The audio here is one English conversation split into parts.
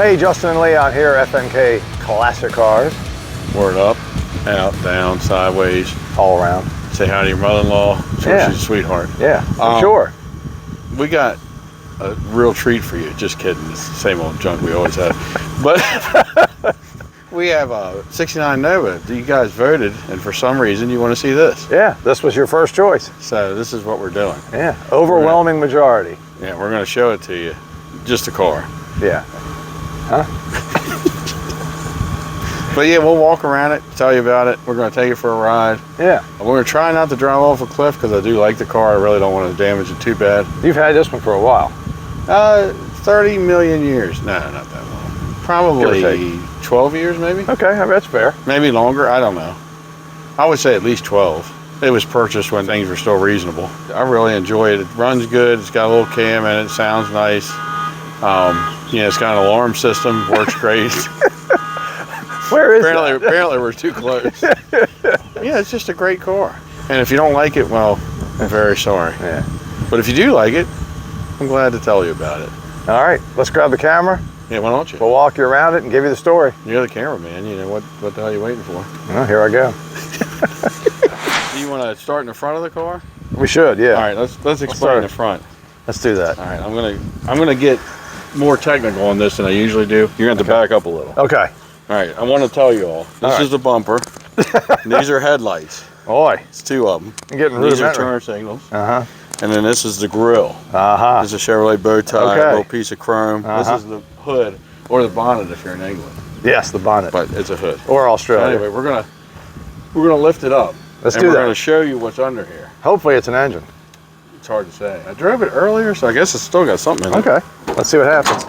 Hey, Justin and Leon here, FNK Classic Cars. Word up, out, down, sideways. All around. Say hi to your mother-in-law. Sure, she's a sweetheart. Yeah, for sure. We got a real treat for you. Just kidding. It's the same old junk we always have. But we have a 69 Nova. You guys voted, and for some reason you want to see this. Yeah, this was your first choice. So this is what we're doing. Yeah, overwhelming majority. Yeah, we're going to show it to you. Just a car. Yeah. Huh? But yeah, we'll walk around it, tell you about it. We're going to take it for a ride. Yeah. We're going to try not to drive off a cliff because I do like the car. I really don't want to damage it too bad. You've had this one for a while. 30 million years. No, not that long. Probably 12 years maybe. Okay, that's fair. Maybe longer, I don't know. I would say at least 12. It was purchased when things were still reasonable. I really enjoy it. It runs good. It's got a little cam in it. It sounds nice. It's got an alarm system. Works great. Where is apparently we're too close. Yeah, it's just a great car. And if you don't like it, well, I'm very sorry. Yeah. But if you do like it, I'm glad to tell you about it. All right, let's grab the camera. Yeah, why don't you? We'll walk you around it and give you the story. You're the cameraman. You know, what the hell are you waiting for? Well, here I go. Do you want to start in the front of the car? We should, yeah. All right, let's explain the front. Let's do that. All right, I'm gonna get more technical on this than I usually do. You're going to have to back up a little. Okay. All right, I want to tell you all. This is the bumper. These are headlights. Boy. It's two of them. I'm getting These are rudimentary. turn signals. Uh-huh. And then this is the grill. Uh-huh. This is a Chevrolet bow tie, Okay. a little piece of chrome. This is the hood, or the bonnet if you're in England. Yes, the bonnet. But it's a hood. Or Australia. So anyway, we're gonna lift it up. Let's and do we're that. gonna show you what's under here. Hopefully it's an engine. It's hard to say. I drove it earlier, so I guess it's still got something in it. Okay. Let's see what happens.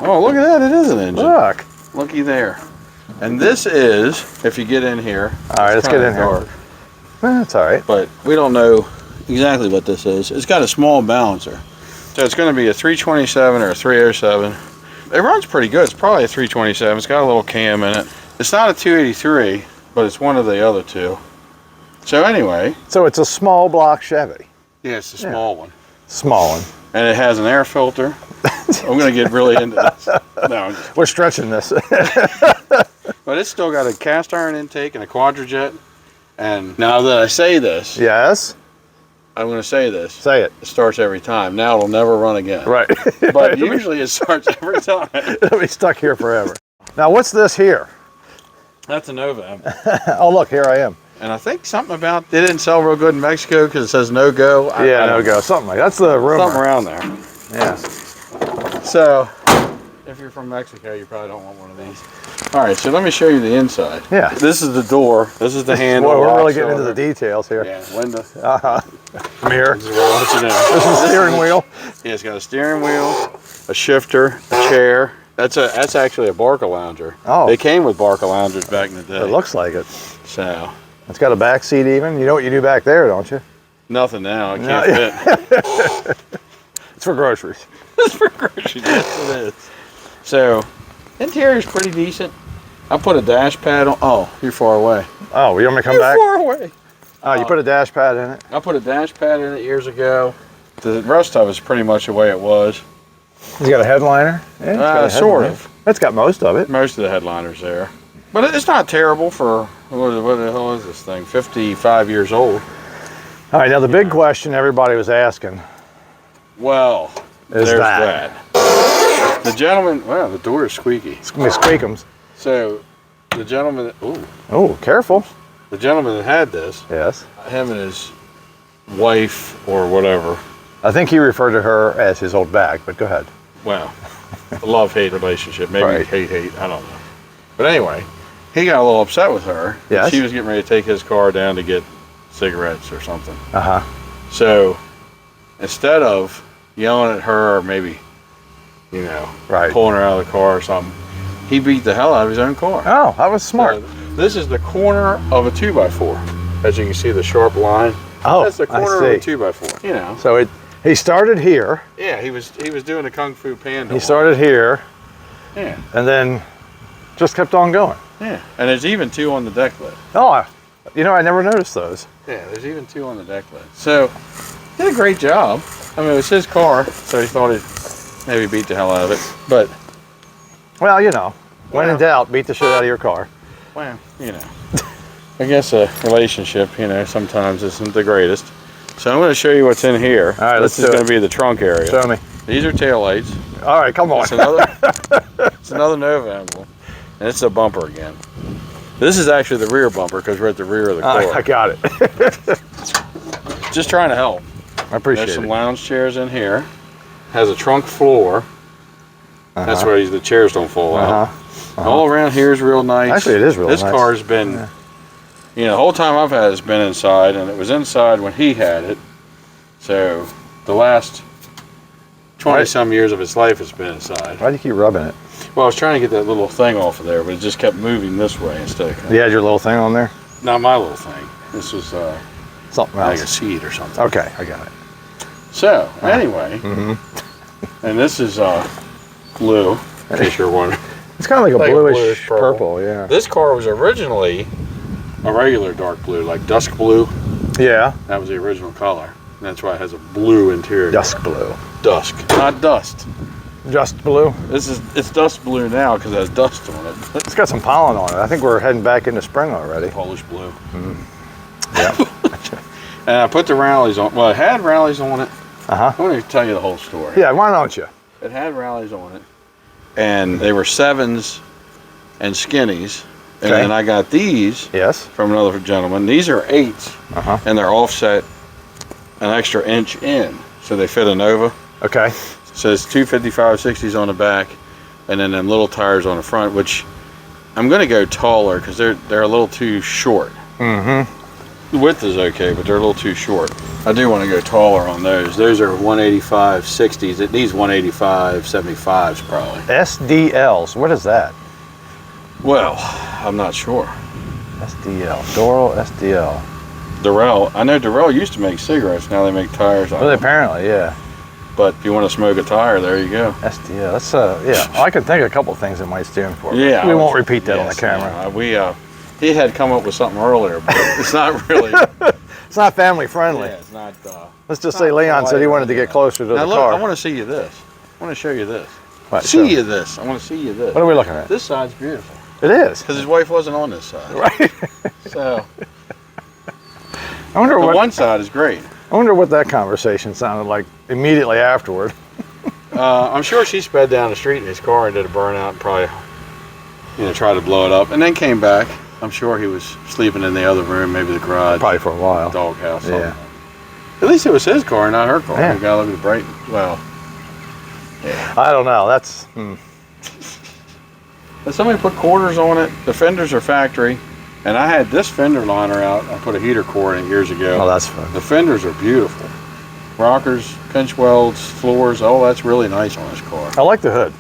Oh, look at that. It is an engine. Look. Looky there. And this is, if you get in here. All right, let's get in here. That's all right. But we don't know exactly what this is. It's got a small balancer. So it's going to be a 327 or a 307. It runs pretty good. It's probably a 327. It's got a little cam in it. It's not a 283, but it's one of the other two. So anyway. So it's a small block Chevy. Yeah, it's a small one. Small one. And it has an air filter. I'm going to get really into this. No, we're stretching this. But it's still got a cast iron intake and a quadrajet. And now that I say this, yes, I'm going to say this. Say it. It starts every time. Now it'll never run again. Right. But usually it starts every time. It'll be stuck here forever. Now what's this here? That's a Nova. Oh look, here I am. And I think something about they didn't sell real good in Mexico because it says no go. Yeah, no go. Something like that's the rumor. Something around there. Yeah. So if you're from Mexico, you probably don't want one of these. All right, so let me show you the inside. Yeah. This is the door. This is the handle. Boy, we're really getting into the details here. Yeah, window. Mirror. This is where I'll let you know. This is the steering wheel. Yeah, it's got a steering wheel, a shifter, a chair. That's actually a Barca lounger. Oh. They came with Barca loungers back in the day. It looks like it. So. It's got a back seat even. You know what you do back there, don't you? Nothing now. I can't fit. It's for groceries. It's for groceries. Yes, it is. So, interior's pretty decent. I put a dash pad on. Oh, you're far away. Oh, you want me to come back? You're far away. Oh, you put a dash pad in it? I put a dash pad in it years ago. The rest of it's pretty much the way it was. You got a headliner? Yeah, sort of. It's got most of it. Most of the headliners there. But it's not terrible for, what the hell is this thing? 55 years old. All right, now the big question everybody was asking. Well, there's that. The gentleman, well, the door is squeaky. It's going to be squeakums. So, the gentleman, oh, careful. The gentleman that had this, yes, him and his wife or whatever. I think he referred to her as his old bag, but go ahead. Well, a love-hate relationship, maybe right. hate, I don't know. But anyway, he got a little upset with her. Yes. She was getting ready to take his car down to get cigarettes or something. Uh-huh. So, instead of yelling at her or maybe, pulling her out of the car or something, he beat the hell out of his own car. Oh, that was smart. So, this is the corner of a 2x4. As you can see, the sharp line. Oh, that's the corner of a 2x4. So he started here. Yeah, he was doing the Kung Fu Panda. He started here. Yeah. And then just kept on going. Yeah. And there's even two on the deck lid. Oh, I never noticed those. Yeah, there's even two on the deck lid. So, did a great job. I mean, it was his car, so he thought he'd maybe beat the hell out of it. But Well, you know, when in doubt, beat the shit out of your car. Well, you know, I guess a relationship, you know, sometimes isn't the greatest. So I'm going to show you what's in here. All right, this is going to be the trunk area. Show me. These are taillights. All right, come on. It's another Nova emblem, and it's a bumper again. This is actually the rear bumper because we're at the rear of the car. I got it. Just trying to help. I appreciate There's some it. lounge chairs in here. Has a trunk floor. That's why the chairs don't fall out. All around here is real nice. Actually, it is real nice. This car's been, you know, the whole time I've had it's been inside, and it was inside when he had it. So the last 20-some years of its life has been inside. Why do you keep rubbing it? Well, I was trying to get that little thing off of there, but it just kept moving this way instead of... You had your little thing on there? Not my little thing. This was something like else. a seat or something. Okay, I got it. So, anyway, and this is blue, in case you're wondering. It's kind of like a bluish purple. purple, yeah. This car was originally a regular dark blue, like dusk blue. Yeah. That was the original color. And that's why it has a blue interior. Dusk blue. Dusk, not dust. Just blue? It's dust blue now because it has dust on it. It's got some pollen on it. I think we're heading back into spring already. Polish blue. Yeah. And I put the rallies on. Well, it had rallies on it. Uh-huh. I want to tell you the whole story. Yeah, why don't you? It had rallies on it. And they were 7s and skinnies. And Okay. then I got these from another gentleman. These are 8s. And they're offset an extra inch in. So they fit a Nova. Okay. So it's 255/60s on the back. And then them little tires on the front, which I'm going to go taller because they're a little too short. The width is okay, but they're a little too short. I do want to go taller on those. Those are 185/60s. It needs 185/75s probably. SDLs. What is that? Well, I'm not sure. SDL. Doral SDL. Durrell. I know Durrell used to make cigarettes. Now they make tires. Well, apparently, yeah. But if you want to smoke a tire, there you go. SDL. That's yeah. I can think of a couple of things it might stand for. Yeah. We won't repeat that on the camera. He had come up with something earlier, but it's not really. It's not family friendly. Yeah, it's not. Let's just say Leon said he wanted to get closer to Now the look, car. I want to see you this. I want to show you this. What, See you this. I want to see you this. What are we looking at? This side's beautiful. It is. Because his wife wasn't on this side. Right. So I wonder the what one side is great. I wonder what that conversation sounded like immediately afterward. I'm sure she sped down the street in his car and did a burnout and probably, tried to blow it up and then came back. I'm sure he was sleeping in the other room, maybe the garage. Probably for a while. Doghouse. Yeah. At least it was his car, not her car. Yeah. You gotta look at the brake. Well, yeah. I don't know. That's And somebody put quarters on it. The fenders are factory. And I had this fender liner out. I put a heater core in it years ago. Oh, that's fun. The fenders are beautiful. Rockers, pinch welds, floors. Oh, that's really nice on this car. I like the hood.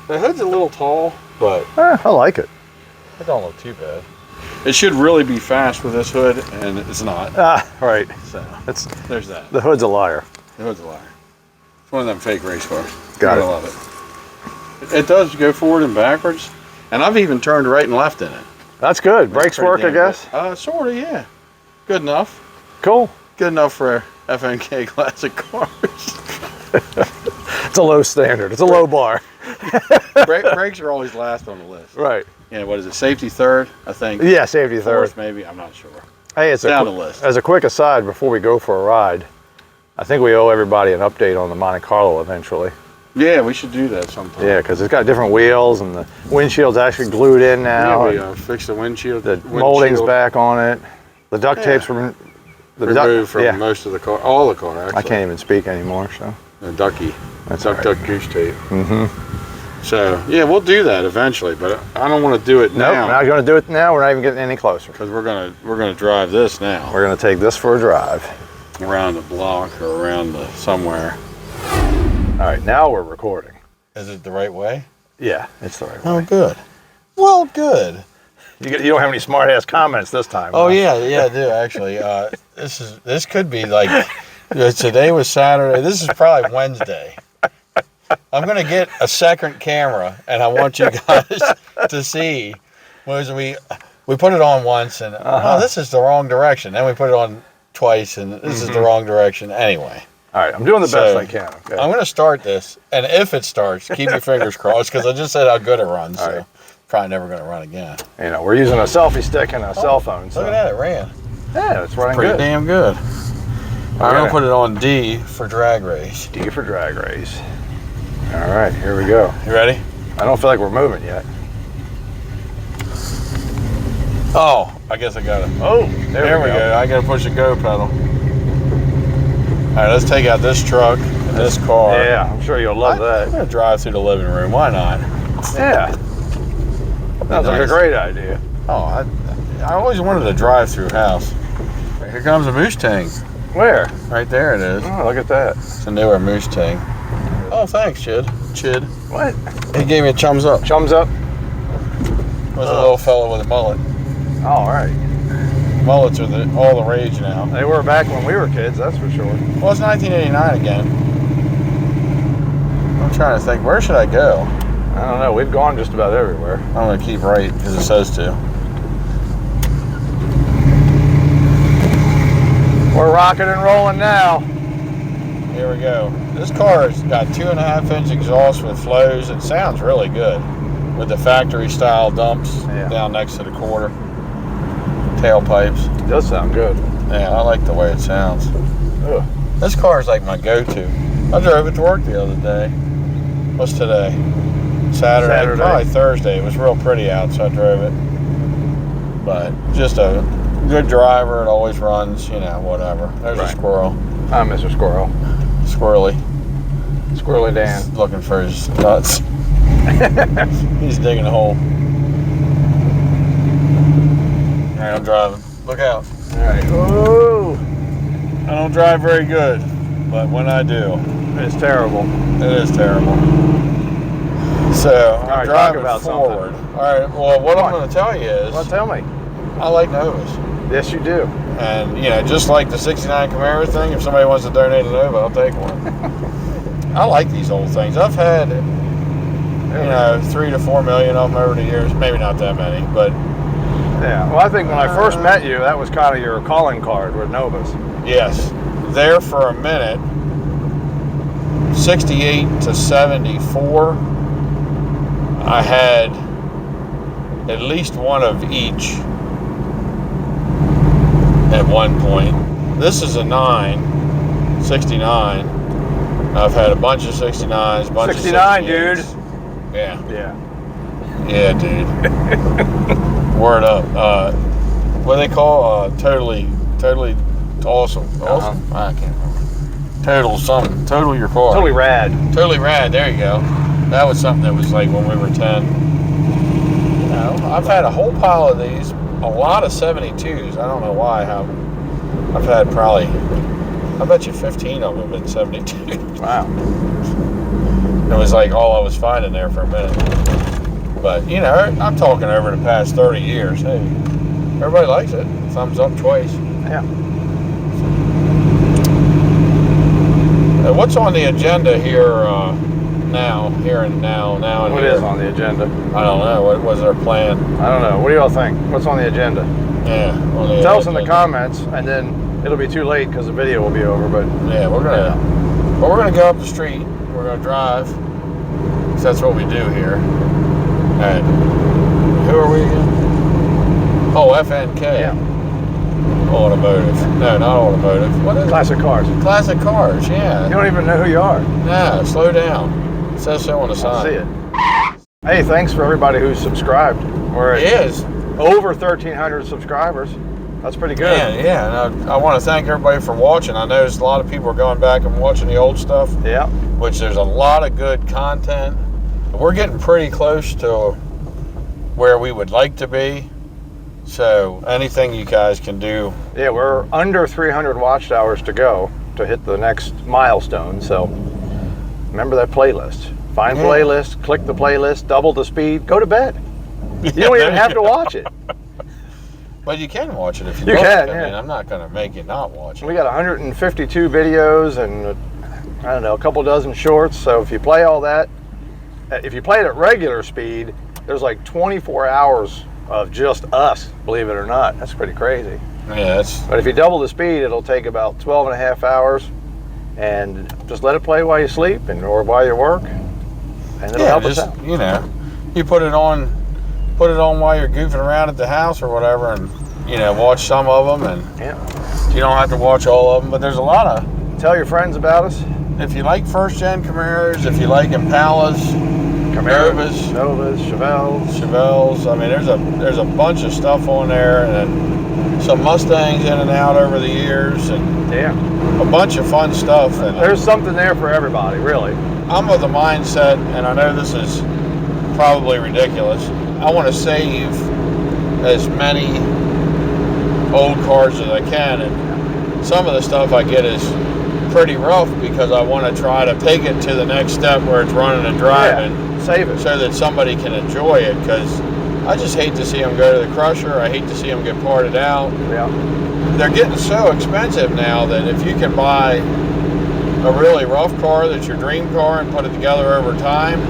The hood's a little tall, but I like it. it don't look too bad. It should really be fast with this hood, and it's not. Right. So there's that. The hood's a liar. The hood's a liar. It's one of them fake race cars. Got it. I love it. It does go forward and backwards, and I've even turned right and left in it. That's good. Brakes work, I guess. Sort of, yeah. Good enough. Cool. Good enough for FNK classic cars. It's a low standard. It's a low bar. Brakes are always last on the list. Right. Yeah, what is it? Safety third, I think. Yeah, safety third. Fourth, maybe. I'm not sure. Hey, it's down the list. As a quick aside, before we go for a ride, I think we owe everybody an update on the Monte Carlo eventually. Yeah, we should do that sometime. Yeah, because it's got different wheels and the windshield's actually glued in now. Yeah, we fixed the windshield. The molding's back on it. The duct tape's removed from most of the car, all the car actually. I can't even speak anymore, so. The ducky. That's duck, right. duck, goose tape. So, yeah, we'll do that eventually, but I don't want to do it now. Nope, we're not going to do it now. We're not even getting any closer. Because we're gonna drive this now. We're going to take this for a drive. Around the block or around somewhere. All right, now we're recording. Is it the right way? Yeah, it's the right way. Oh, good. Well, good. You don't have any smart ass comments this time. Oh huh? yeah, I do actually. This could be like today was Saturday. This is probably Wednesday. I'm gonna get a second camera, and I want you guys to see. We put it on once, and oh, this is the wrong direction. Then we put it on twice, and this is the wrong direction. Anyway, All right, I'm doing the best I can. Okay. I'm going to start this, and if it starts, keep your fingers crossed, because I just said how good it runs. All so right. Probably never going to run again. You know, we're using a selfie stick and a cell phone. So. Look at that, it ran. Yeah, it's running Pretty good. damn good. I'm going to put it on D for drag race. D for drag race. All right, here we go. You ready? I don't feel like we're moving yet. Oh, I guess I got it. Oh, there we go. I got to push the go pedal. All right, let's take out this truck and this car. Yeah, I'm sure you'll love that. I'm going to drive through the living room. Why not? Yeah. Sounds like a great idea. Oh, I always wanted a drive-through house. Here comes a Mustang. Where? Right there it is. Oh, look at that. It's a newer Mustang. Oh, thanks, Chid. What? He gave me a thumbs up. Chums up? It was a little fella with a mullet. All right. Mullets are all the rage now. They were back when we were kids, that's for sure. Well, it's 1989 again. I'm trying to think, where should I go? I don't know. We've gone just about everywhere. I'm going to keep right because it says to. We're rocking and rolling now. Here we go. This car's got 2.5-inch exhaust with flows. It sounds really good with the factory style dumps down next to the quarter. Tailpipes. It does sound good. Yeah, I like the way it sounds. Ugh. This car is like my go-to. I drove it to work the other day. What's today? Saturday. Probably Thursday. It was real pretty out, so I drove it. But just a good driver. It always runs, you know, whatever. There's a squirrel. I'm Mr. Squirrel. Squirrely. Squirrely Dan. He's looking for his nuts. He's digging a hole. All right, I'm driving. Look out. All right. Oh. I don't drive very good, but when I do, it's terrible. It is terrible. So I'm driving about forward. something. All right. Well, what I'm going to tell you is, Well, tell me. I like Novas. Yes, you do. And you know, just like the '69 Camaro thing, if somebody wants to donate a Nova, I'll take one. I like these old things. I've had, you know, 3 to 4 million of them over the years. Maybe not that many, but yeah. Well, I think when I first met you, that was kind of your calling card with Novas. yes, there for a minute. 68 to 74. I had at least one of each at one point. This is a 9, 69. I've had a bunch of 69s, a bunch 69, of 68s. dude. Yeah. Yeah. Yeah, dude. Word up. What do they call totally awesome? Awesome? I can't remember. Total something. Total your car. Totally rad. Totally rad. There you go. That was something that was like when we were 10. You know, I've had a whole pile of these. A lot of 72s. I don't know why. I've had probably, I bet you 15 of them have been 72. Wow. It was like all I was finding there for a minute. But, you know, I'm talking over the past 30 years. Hey, everybody likes it. Thumbs up twice. Yeah. What's on the agenda here now? Here and now and What here? is on the agenda? I don't know. What was their plan? I don't know. What do y'all think? What's on the agenda? Yeah. Tell us in the comments, and then it'll be too late because the video will be over. But Yeah, we're gonna go up the street. We're gonna drive. 'Cause that's what we do here. And who are we again? Oh, FNK. yeah, Automotive. No, not automotive. What is classic cars. it? Classic cars. Yeah. You don't even know who you are. Nah, slow down. It says so on the I sign. see it. Hey, thanks for everybody who's subscribed. We're It at is. over 1,300 subscribers. That's pretty good. Yeah. And I want to thank everybody for watching. I noticed a lot of people are going back and watching the old stuff, Yeah. which there's a lot of good content. We're getting pretty close to where we would like to be. So anything you guys can do. Yeah, we're under 300 watch hours to go to hit the next milestone. So remember that playlist. Find playlist, click the playlist, double the speed, go to bed. You don't even have to watch it. But you can watch it if you You like. can, I yeah. mean, I'm not going to make you not watch it. We got 152 videos and I don't know, a couple dozen shorts. So if you play all that, if you play it at regular speed, there's like 24 hours of just us, believe it or not. That's pretty crazy. Yeah, But if you double the speed, it'll take about 12 and a half hours. and just let it play while you sleep or while you work, and it'll help us out. You know, you put it on while you're goofing around at the house or whatever, and watch some of them, and you don't have to watch all of them. But there's a lot of. Tell your friends about us. If you like first-gen Camaros, if you like Impalas, Novas, Chevelles. I mean, there's a bunch of stuff on there, and some Mustangs in and out over the years, and a bunch of fun stuff. And there's something there for everybody, really. I'm of the mindset, and I know this is probably ridiculous, I want to save as many old cars as I can, and some of the stuff I get is pretty rough because I want to try to take it to the next step where it's running and driving. Save it. So that somebody can enjoy it, because I just hate to see them go to the crusher. I hate to see them get parted out. Yeah. They're getting so expensive now that if you can buy a really rough car that's your dream car and put it together over time,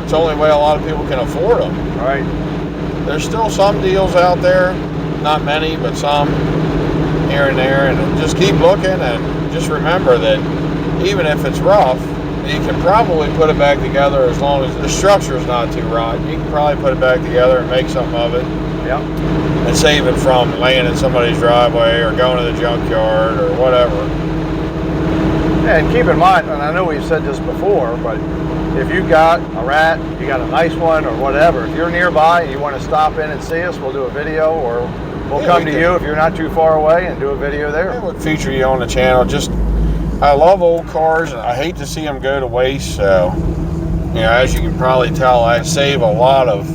it's the only way a lot of people can afford them. Right. There's still some deals out there, not many, but some here and there, and just keep looking, and just remember that even if it's rough, you can probably put it back together as long as the structure's not too rotten. You can probably put it back together and make something of it. Yeah. And save it from laying in somebody's driveway or going to the junkyard or whatever. And keep in mind, and I know we've said this before, but if you got a rat, you got a nice one or whatever, if you're nearby and you want to stop in and see us, we'll do a video, or we'll come to you if you're not too far away and do a video there. We'll feature you on the channel. I love old cars, and I hate to see them go to waste. So, as you can probably tell, I save a lot of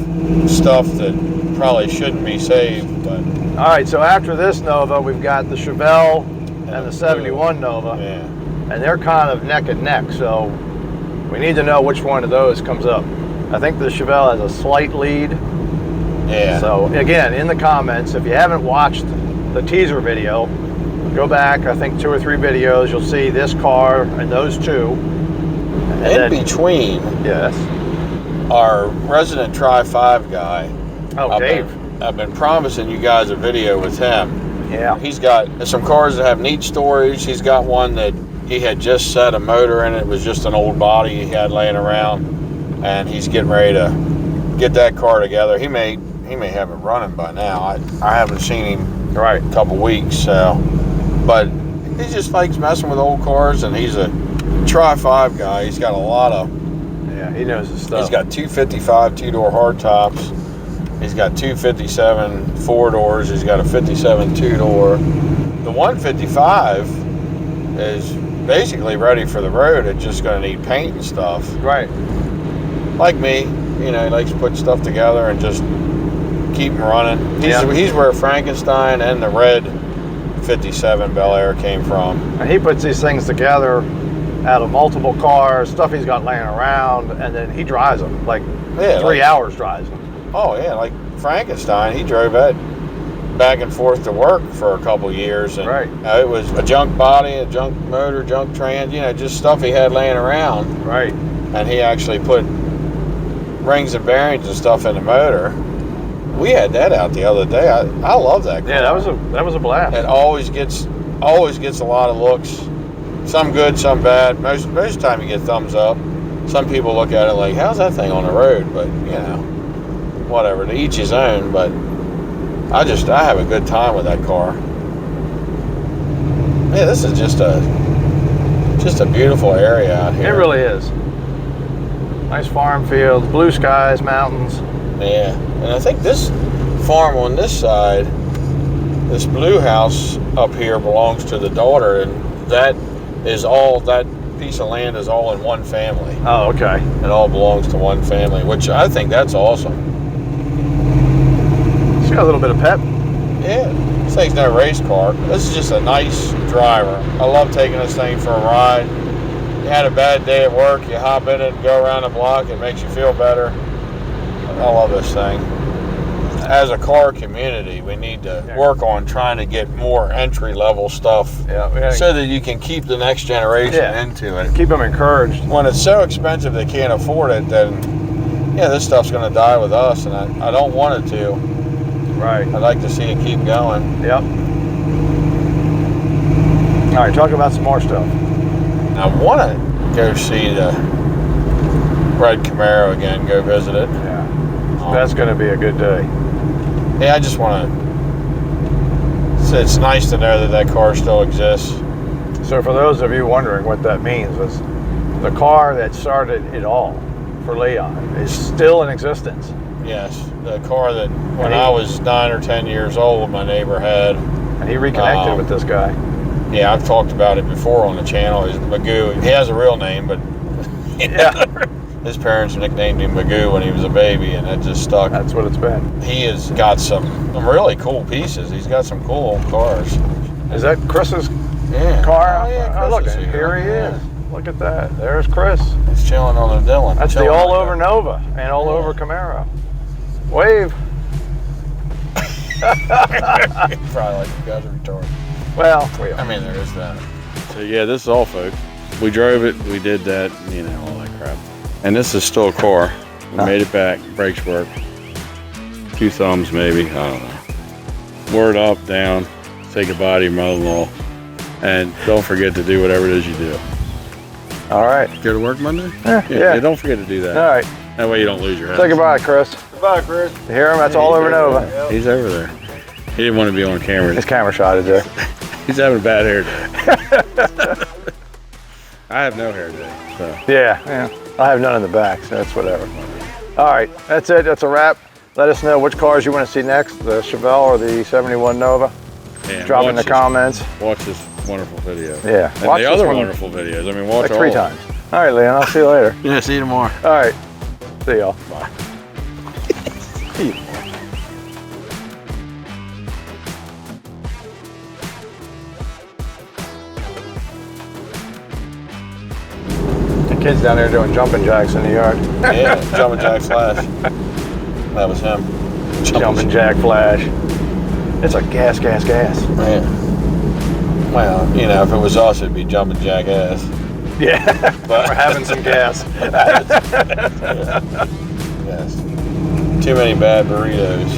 stuff that probably shouldn't be saved. But all right, so after this Nova, we've got the Chevelle and the 71 Nova, and they're kind of neck and neck. So we need to know which one of those comes up. I think the Chevelle has a slight lead. Yeah. So again, in the comments, if you haven't watched the teaser video, go back, I think 2 or 3 videos, you'll see this car and those two. And in between, yes, our resident Tri-5 guy. Oh, Dave. I've been promising you guys a video with him. Yeah. He's got some cars that have neat stories. He's got one that he had just set a motor in it. It was just an old body he had laying around, and he's getting ready to get that car together. He may have it running by now. I haven't seen him a couple weeks, so. But he just likes messing with old cars, and he's a Tri-5 guy. He's got a lot of. Yeah, he knows his stuff. He's got 255 2-door hardtops. He's got 257 4-doors. He's got a 57 2-door. The 155 is basically ready for the road. It's just going to need paint and stuff. Right. Like me, he likes to put stuff together and just keep them running. He's where Frankenstein and the red 57 Bel Air came from. And he puts these things together out of multiple cars, stuff he's got laying around, and then he drives them. Like 3 hours drives them. Oh yeah, like Frankenstein, he drove that back and forth to work for a couple years, and it was a junk body, a junk motor, junk trans, just stuff he had laying around. Right. And he actually put rings and bearings and stuff in the motor. We had that out the other day. I love that car. Yeah, that was a blast. It always gets a lot of looks. Some good, some bad. Most of the time you get thumbs up. Some people look at it like, how's that thing on the road? But whatever, to each his own. But I have a good time with that car. Yeah, this is just a beautiful area out here. It really is. Nice farm fields, blue skies, mountains. Yeah, and I think this farm on this side, this blue house up here, belongs to the daughter, and that piece of land is all in one family. Oh, okay. It all belongs to one family, which I think that's awesome. It's got a little bit of pep. Yeah, this thing's no race car. This is just a nice driver. I love taking this thing for a ride. You had a bad day at work, you hop in it and go around the block. It makes you feel better. I love this thing. As a car community, we need to work on trying to get more entry-level stuff so that you can keep the next generation into it. Keep them encouraged. When it's so expensive they can't afford it, then this stuff's going to die with us, and I don't want it to. Right. I'd like to see it keep going. Yep. All right, talk about some more stuff. I want to go see the red Camaro again, go visit it. Yeah. That's going to be a good day. Yeah, I just want to. It's nice to know that car still exists. So for those of you wondering what that means, is the car that started it all for Leon is still in existence. Yes, the car that when I was 9 or 10 years old, my neighbor had. And he reconnected with this guy. Yeah, I've talked about it before on the channel. He's Magoo. He has a real name, but Yeah. his parents nicknamed him Magoo when he was a baby, and it just stuck. That's what it's been. He has got some really cool pieces. He's got some cool old cars. Is that Chris's car? Oh, yeah, Oh, look, Chris is here he is. Look at that. There's Chris. He's chilling on a Dylan. That's the all-over Nova and all-over Camaro. Wave. Probably like you guys are retarded. Well, I mean, there is that. So yeah, this is all, folks. We drove it, we did that, you know, all that crap. And this is still a car. We made it back, brakes work. 2 thumbs maybe, I don't know. Word up, down, say goodbye to your mother-in-law. And don't forget to do whatever it is you do. all right. Go to work Monday? Yeah. Don't forget to do that. All right. That way you don't lose your house. Say goodbye, Chris. Goodbye, Chris. You hear him? That's all over Nova. He's over there. He didn't want to be on camera. His camera shot is there. He's having a bad hair day. I have no hair day, so. Yeah. I have none in the back, so that's whatever. All right, that's it. That's a wrap. Let us know which cars you want to see next, the Chevelle or the 71 Nova. And Drop in the comments. Watch this wonderful video. Yeah. And Watch the this other one wonderful videos. I mean, watch like all 3 of them. times. All right, Leon. I'll see you later. Yeah, see you tomorrow. All right. See y'all. Bye. The kid's down there doing jumping jacks in the yard. Yeah, Jumping Jack Flash. That was him. Jumping jack flash. It's like gas. Man. Well, you know, if it was us, it'd be Jumping Jack ass. Yeah. But We're having some gas. Yes. Too many bad burritos.